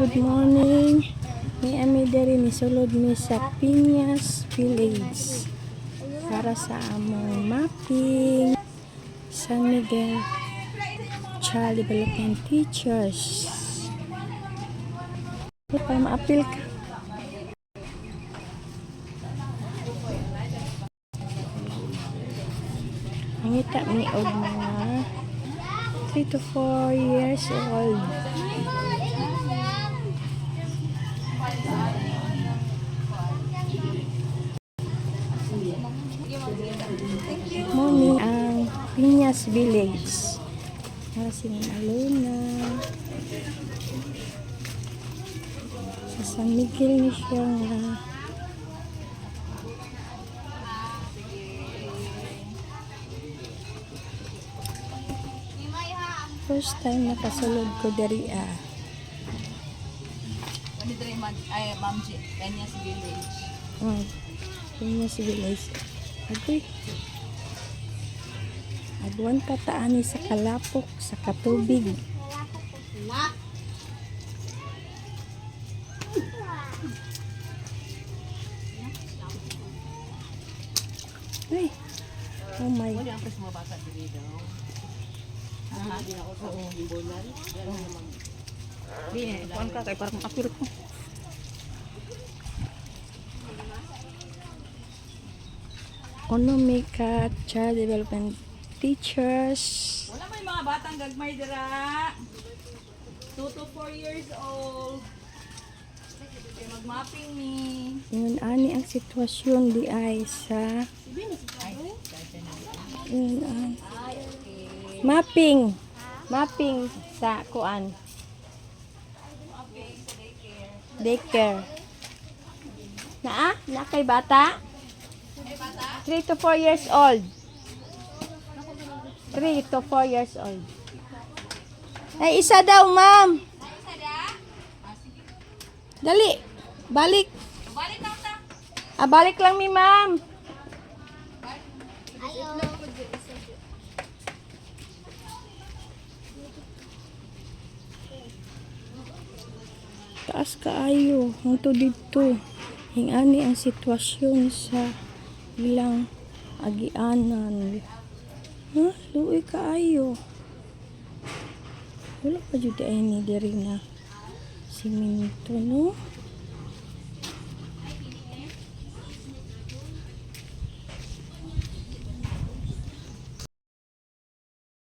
good morning. May ami diri ni sulod mi sa Piñas Village para sa among mapping San Miguel Child Development Teachers. Para ma-appeal ka. Mangita mi og mga 3 to 4 years old. Morning ang Piñas Village. Para si Aluna. Sa San Miguel ni siya nga. First time nakasulod ko diri Ay, Mamji, Peñas Village. Piñas Village. Agoy. Agwan ka taani sa kalapok, sa katubig. Ay. Oh my. Wala ang mga bata dito daw. Hindi ako sa imbolan. Hindi, kuhan ka kay parang apil ko. Onomika Child Development Teachers. Wala may mga batang gagmay dira. 2 to 4 years old. Kaya mag-mapping ni. Yun ani ang sitwasyon di ay sa mapping sa kuan daycare na kay bata 3 to 4 years old 3 to 4 years old ay isa daw ma'am dali balik balik lang mi ma'am. Taas kaayo hangtod dito hingani ang sitwasyon sa ilang agianan luoy kaayo wala pa jud ay ni diri na siminto no.